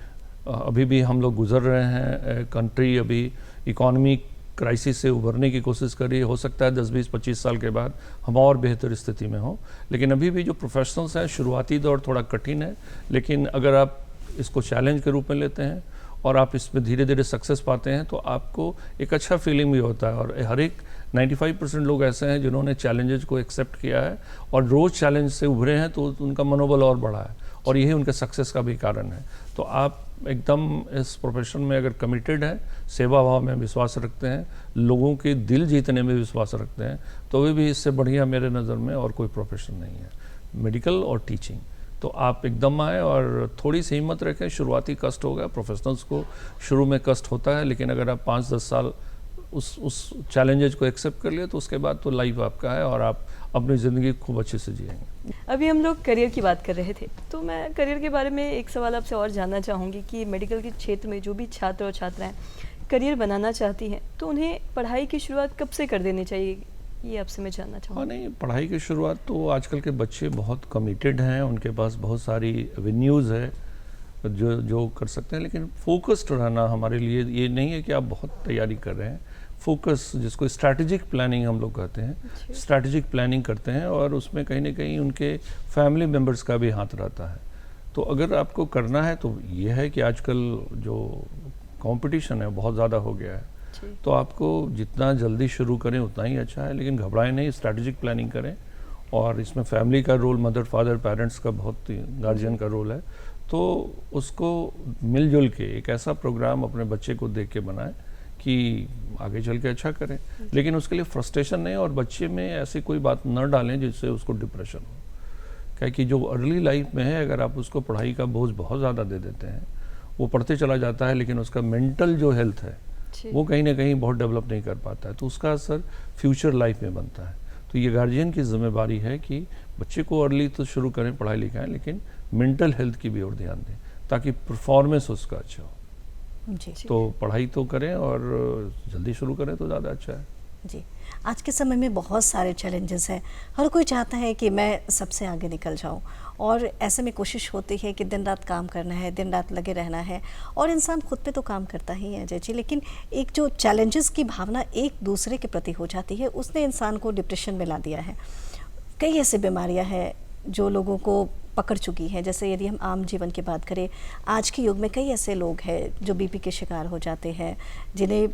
अभी भी हम लोग गुजर रहे हैं, कंट्री अभी इकॉनमी क्राइसिस से उभरने की कोशिश करिए। हो सकता है 10, 20, 25 साल के बाद हम और बेहतर स्थिति में हों, लेकिन अभी भी जो प्रोफेशनल्स हैं, शुरुआती दौर थोड़ा कठिन है, लेकिन अगर आप इसको चैलेंज के रूप में लेते हैं और आप इसमें धीरे धीरे सक्सेस पाते हैं तो आपको एक अच्छा फीलिंग भी होता है। और हर एक 95% लोग ऐसे हैं जिन्होंने चैलेंजेस को एक्सेप्ट किया है और रोज़ चैलेंज से उभरे हैं, तो उनका मनोबल और बढ़ा है और यही उनके सक्सेस का भी कारण है। तो आप एकदम इस प्रोफेशन में अगर कमिटेड हैं, सेवा भाव में विश्वास रखते हैं, लोगों के दिल जीतने में विश्वास रखते हैं, तो भी इससे बढ़िया मेरे नज़र में और कोई प्रोफेशन नहीं है, मेडिकल और टीचिंग। तो आप एकदम आए और थोड़ी सी हिम्मत रखें। शुरुआती कष्ट होगा, प्रोफेशनल्स को शुरू में कष्ट होता है, लेकिन अगर आप 5-10 साल उस चैलेंजेस को एक्सेप्ट कर लिए तो उसके बाद तो लाइफ आपका है और आप अपनी ज़िंदगी खूब अच्छे से जिएंगे। अभी हम लोग करियर की बात कर रहे थे, तो मैं करियर के बारे में एक सवाल आपसे और जानना चाहूँगी कि मेडिकल के क्षेत्र में जो भी छात्र और छात्राएं करियर बनाना चाहती हैं, तो उन्हें पढ़ाई की शुरुआत कब से कर देनी चाहिए, ये आपसे मैं जानना चाहूँगी। हाँ, नहीं, पढ़ाई की शुरुआत तो आजकल के बच्चे बहुत कमिटेड हैं, उनके पास बहुत सारी एवेन्यूज़ है जो कर सकते हैं, लेकिन फोकस्ड रहना हमारे लिए ये नहीं है कि आप बहुत तैयारी कर रहे हैं। फोकस, जिसको स्ट्रैटेजिक प्लानिंग हम लोग कहते हैं, स्ट्रैटेजिक प्लानिंग करते हैं और उसमें कहीं ना कहीं उनके फैमिली मेम्बर्स का भी हाथ रहता है। तो अगर आपको करना है तो ये है कि आजकल जो कंपटीशन है बहुत ज़्यादा हो गया है, तो आपको जितना जल्दी शुरू करें उतना ही अच्छा है, लेकिन घबराएं नहीं, स्ट्रैटेजिक प्लानिंग करें। और इसमें फैमिली का रोल, मदर फादर पेरेंट्स का, बहुत गार्जियन का रोल है, तो उसको मिलजुल के एक ऐसा प्रोग्राम अपने बच्चे को देख के बनाएं कि आगे चल के अच्छा करें, लेकिन उसके लिए फ्रस्ट्रेशन नहीं और बच्चे में ऐसी कोई बात न डालें जिससे उसको डिप्रेशन हो। क्या कि जो अर्ली लाइफ में है, अगर आप उसको पढ़ाई का बोझ बहुत ज़्यादा दे देते हैं, वो पढ़ते चला जाता है, लेकिन उसका मेंटल जो हेल्थ है वो कहीं ना कहीं बहुत डेवलप नहीं कर पाता है, तो उसका असर फ्यूचर लाइफ में बनता है। तो ये गार्जियन की जिम्मेदारी है कि बच्चे को अर्ली तो शुरू करें पढ़ाई लिखाएं, लेकिन मेंटल हेल्थ की भी ओर ध्यान दें ताकि परफॉर्मेंस उसका अच्छा हो। जी, तो पढ़ाई तो करें और जल्दी शुरू करें तो ज़्यादा अच्छा है। जी। आज के समय में बहुत सारे चैलेंजेस हैं, हर कोई चाहता है कि मैं सबसे आगे निकल जाऊं, और ऐसे में कोशिश होती है कि दिन रात काम करना है, दिन रात लगे रहना है, और इंसान खुद पे तो काम करता ही है अजय जी, लेकिन एक जो चैलेंजेस की भावना एक दूसरे के प्रति हो जाती है, उसने इंसान को डिप्रेशन में ला दिया है। कई ऐसी बीमारियां हैं जो लोगों को पकड़ चुकी हैं, जैसे यदि हम आम जीवन की बात करें, आज के युग में कई ऐसे लोग हैं जो बीपी के शिकार हो जाते हैं, जिन्हें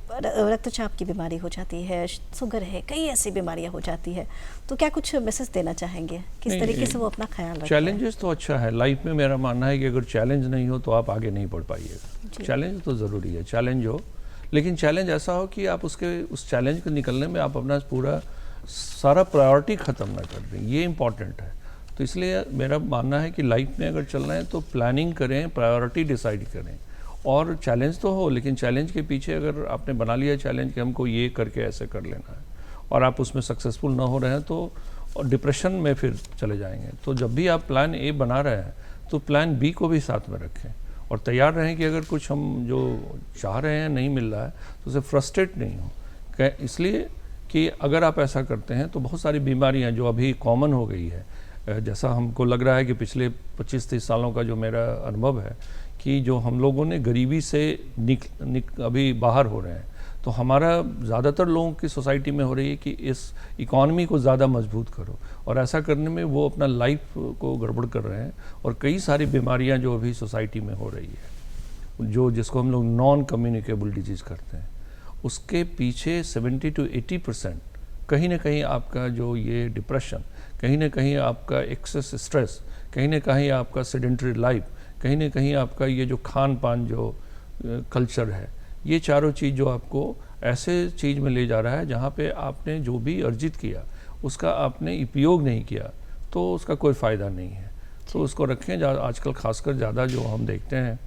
रक्तचाप की बीमारी हो जाती है, शुगर है, कई ऐसी बीमारियां हो जाती है। तो क्या कुछ मैसेज देना चाहेंगे, किस तरीके से वो अपना ख्याल रखें? चैलेंजेस तो अच्छा है लाइफ में, मेरा मानना है कि अगर चैलेंज नहीं हो तो आप आगे नहीं बढ़ पाइएगा। चैलेंज तो ज़रूरी है, चैलेंज हो, लेकिन चैलेंज ऐसा हो कि आप उस चैलेंज को निकलने में आप अपना पूरा सारा प्रायोरिटी ख़त्म ना कर दें, ये इम्पॉर्टेंट है। तो इसलिए मेरा मानना है कि लाइफ में अगर चल रहे हैं तो प्लानिंग करें, प्रायोरिटी डिसाइड करें, और चैलेंज तो हो, लेकिन चैलेंज के पीछे अगर आपने बना लिया चैलेंज कि हमको ये करके ऐसे कर लेना है और आप उसमें सक्सेसफुल ना हो रहे हैं तो डिप्रेशन में फिर चले जाएंगे। तो जब भी आप प्लान ए बना रहे हैं तो प्लान बी को भी साथ में रखें और तैयार रहें कि अगर कुछ हम जो चाह रहे हैं नहीं मिल रहा है तो उसे फ्रस्ट्रेट नहीं हो, इसलिए कि अगर आप ऐसा करते हैं तो बहुत सारी बीमारियां जो अभी कॉमन हो गई है, जैसा हमको लग रहा है कि पिछले 25-30 सालों का जो मेरा अनुभव है कि जो हम लोगों ने गरीबी से अभी बाहर हो रहे हैं, तो हमारा ज़्यादातर लोगों की सोसाइटी में हो रही है कि इस इकॉनमी को ज़्यादा मजबूत करो, और ऐसा करने में वो अपना लाइफ को गड़बड़ कर रहे हैं और कई सारी बीमारियां जो अभी सोसाइटी में हो रही है, जिसको हम लोग नॉन कम्युनिकेबल डिजीज़ करते हैं, उसके पीछे 70 to 80% कहीं ना कहीं आपका जो ये डिप्रेशन, कहीं ना कहीं आपका एक्सेस स्ट्रेस, कहीं ना कहीं आपका सेडेंटरी लाइफ, कहीं ना कहीं आपका ये जो खान पान जो कल्चर है, ये चारों चीज़ जो आपको ऐसे चीज़ में ले जा रहा है जहाँ पे आपने जो भी अर्जित किया उसका आपने उपयोग नहीं किया तो उसका कोई फ़ायदा नहीं है। तो उसको रखें। आजकल खासकर ज़्यादा जो हम देखते हैं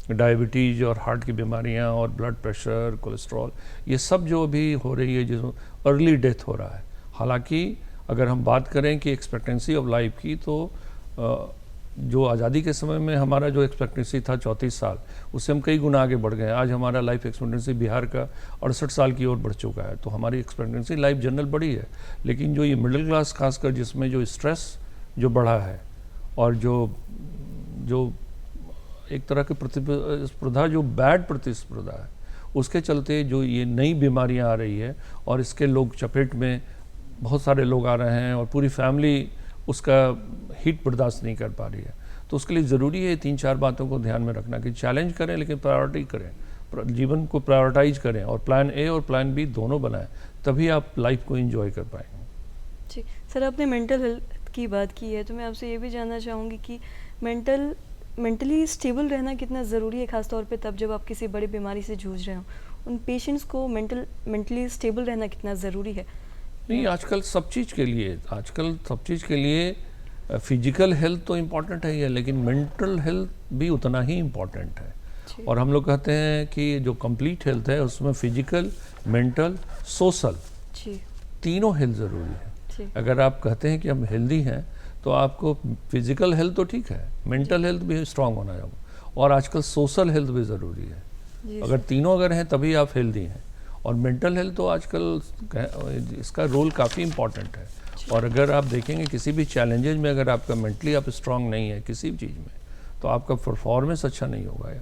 डायबिटीज़ और हार्ट की बीमारियां और ब्लड प्रेशर, कोलेस्ट्रॉल, ये सब जो अभी हो रही है, जो अर्ली डेथ हो रहा है। हालांकि अगर हम बात करें कि एक्सपेक्टेंसी ऑफ लाइफ की, तो जो आज़ादी के समय में हमारा जो एक्सपेक्टेंसी था 34 साल, उससे हम कई गुना आगे बढ़ गए। आज हमारा लाइफ एक्सपेक्टेंसी बिहार का 68 साल की ओर बढ़ चुका है। तो हमारी एक्सपेक्टेंसी लाइफ जनरल बढ़ी है, लेकिन जो ये मिडिल क्लास खासकर जिसमें जो स्ट्रेस जो बढ़ा है और जो एक तरह की प्रतिस्पर्धा, जो बैड प्रतिस्पर्धा है, उसके चलते जो ये नई बीमारियां आ रही है और इसके लोग चपेट में बहुत सारे लोग आ रहे हैं और पूरी फैमिली उसका हीट बर्दाश्त नहीं कर पा रही है। तो उसके लिए ज़रूरी है 3-4 बातों को ध्यान में रखना कि चैलेंज करें लेकिन प्रायोरिटी करें, जीवन को प्रायोरिटाइज करें और प्लान ए और प्लान बी दोनों बनाएं, तभी आप लाइफ को एंजॉय कर पाएंगे। जी सर, आपने मेंटल हेल्थ की बात की है तो मैं आपसे ये भी जानना चाहूँगी कि मेंटली स्टेबल रहना कितना ज़रूरी है, ख़ासतौर पे तब जब आप किसी बड़ी बीमारी से जूझ रहे हो। उन पेशेंट्स को मेंटली स्टेबल रहना कितना ज़रूरी है? नहीं, आजकल सब चीज़ के लिए फिजिकल हेल्थ तो इम्पॉर्टेंट है ही है, लेकिन मेंटल हेल्थ भी उतना ही इम्पॉर्टेंट है। और हम लोग कहते हैं कि जो कंप्लीट हेल्थ है उसमें फिजिकल, मेंटल, सोशल तीनों हेल्थ ज़रूरी है। अगर आप कहते हैं कि हम हेल्दी हैं तो आपको फिजिकल हेल्थ तो ठीक है, मेंटल हेल्थ भी स्ट्रांग होना चाहिए और आजकल सोशल हेल्थ भी ज़रूरी है। अगर तीनों अगर हैं तभी आप हेल्दी हैं। और मेंटल हेल्थ तो आजकल इसका रोल काफ़ी इम्पॉर्टेंट है। और अगर आप देखेंगे किसी भी चैलेंजेज में अगर आपका मेंटली आप स्ट्रांग नहीं है किसी भी चीज़ में, तो आपका परफॉर्मेंस अच्छा नहीं होगा।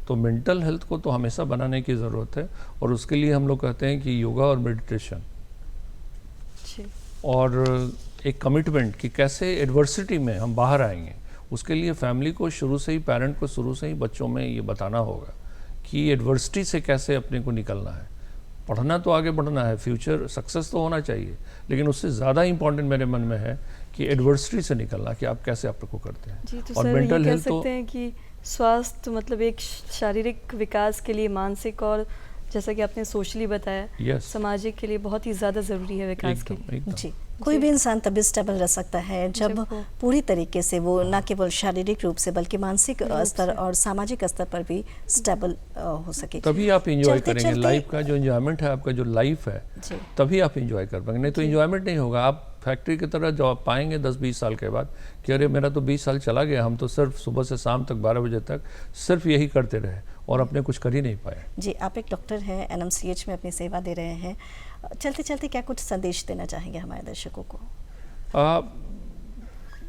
तो मेंटल हेल्थ को तो हमेशा बनाने की ज़रूरत है और उसके लिए हम लोग कहते हैं कि योगा और मेडिटेशन और एक कमिटमेंट कि कैसे एडवर्सिटी में हम बाहर आएंगे। उसके लिए फैमिली को शुरू से ही, पेरेंट को शुरू से ही बच्चों में ये बताना होगा कि एडवर्सिटी से कैसे अपने को निकलना है। पढ़ना तो आगे बढ़ना है, फ्यूचर सक्सेस तो होना चाहिए, लेकिन उससे ज़्यादा इम्पोर्टेंट मेरे मन में है कि एडवर्सिटी से निकलना, कि आप कैसे आप को करते हैं। जी, तो और मेंटल हेल्थ तो सकते हैं कि स्वास्थ्य मतलब एक शारीरिक विकास के लिए, मानसिक और जैसा कि आपने सोशली बताया, सामाजिक के लिए बहुत ही ज़्यादा ज़रूरी है विकास के लिए। जी, कोई भी इंसान तभी स्टेबल रह सकता है जब पूरी तरीके से वो न केवल शारीरिक रूप से बल्कि मानसिक स्तर और सामाजिक स्तर पर भी स्टेबल हो सके। तभी आप एंजॉय करेंगे लाइफ का, जो एंजॉयमेंट है आपका, जो लाइफ है तभी आप एंजॉय कर पाएंगे। नहीं तो एंजॉयमेंट नहीं होगा। आप फैक्ट्री की तरह जॉब पाएंगे 10-20 साल के बाद कि अरे मेरा तो 20 साल चला गया, हम तो सिर्फ सुबह से शाम तक 12 बजे तक सिर्फ यही करते रहे और अपने कुछ कर ही नहीं पाए। जी, आप एक डॉक्टर हैं, एनएमसीएच में अपनी सेवा दे रहे हैं। चलते चलते क्या कुछ संदेश देना चाहेंगे हमारे दर्शकों को?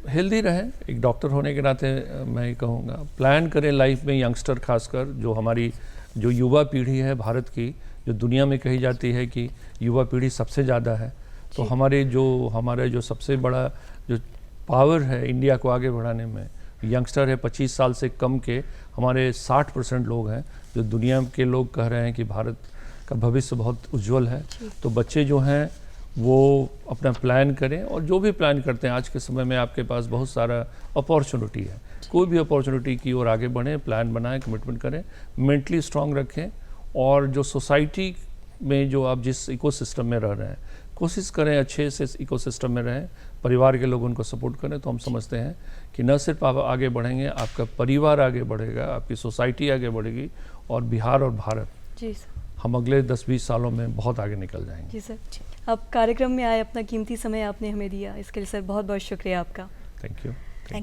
हेल्दी रहें। एक डॉक्टर होने के नाते मैं ये कहूँगा, प्लान करें लाइफ में। यंगस्टर खासकर जो हमारी जो युवा पीढ़ी है भारत की, जो दुनिया में कही जाती है कि युवा पीढ़ी सबसे ज़्यादा है, तो हमारे जो सबसे बड़ा जो पावर है इंडिया को आगे बढ़ाने में, यंगस्टर है। 25 साल से कम के हमारे 60% लोग हैं, जो दुनिया के लोग कह रहे हैं कि भारत का भविष्य बहुत उज्जवल है। तो बच्चे जो हैं वो अपना प्लान करें, और जो भी प्लान करते हैं आज के समय में आपके पास बहुत सारा अपॉर्चुनिटी है। कोई भी अपॉर्चुनिटी की ओर आगे बढ़ें, प्लान बनाएं, कमिटमेंट करें, मेंटली स्ट्रांग रखें। और जो सोसाइटी में जो आप जिस इकोसिस्टम में रह रहे हैं, कोशिश करें अच्छे से इकोसिस्टम में रहें, परिवार के लोग उनको सपोर्ट करें। तो हम समझते हैं कि न सिर्फ आप आगे बढ़ेंगे, आपका परिवार आगे बढ़ेगा, आपकी सोसाइटी आगे बढ़ेगी और बिहार और भारत, जी सर, हम अगले 10-20 सालों में बहुत आगे निकल जाएंगे। जी सर, आप कार्यक्रम में आए, अपना कीमती समय आपने हमें दिया, इसके लिए सर बहुत बहुत शुक्रिया आपका। Thank you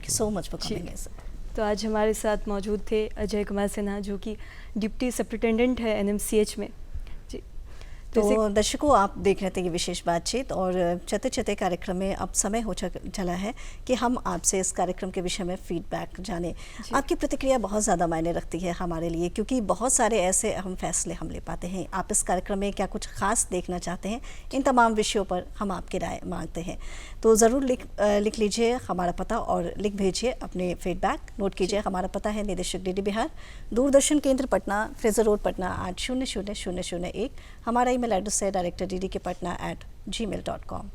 so much for coming sir. तो आज हमारे साथ मौजूद थे अजय कुमार सिन्हा, जो कि डिप्टी सुपरिटेंडेंट है एनएमसीएच में। तो दर्शकों, आप देख रहे थे ये विशेष बातचीत, और चलते चलते कार्यक्रम में अब समय हो चला है कि हम आपसे इस कार्यक्रम के विषय में फीडबैक जानें। आपकी प्रतिक्रिया बहुत ज़्यादा मायने रखती है हमारे लिए, क्योंकि बहुत सारे ऐसे अहम फैसले हम ले पाते हैं। आप इस कार्यक्रम में क्या कुछ खास देखना चाहते हैं, इन तमाम विषयों पर हम आपकी राय मांगते हैं। तो ज़रूर लिख लीजिए हमारा पता और लिख भेजिए अपने फीडबैक। नोट कीजिए, हमारा पता है निदेशक डीडी बिहार, दूरदर्शन केंद्र पटना, फ्रेजर रोड पटना 8000001। हमारा ईमेल एड्रेस है director ddkpatna@gmail.com।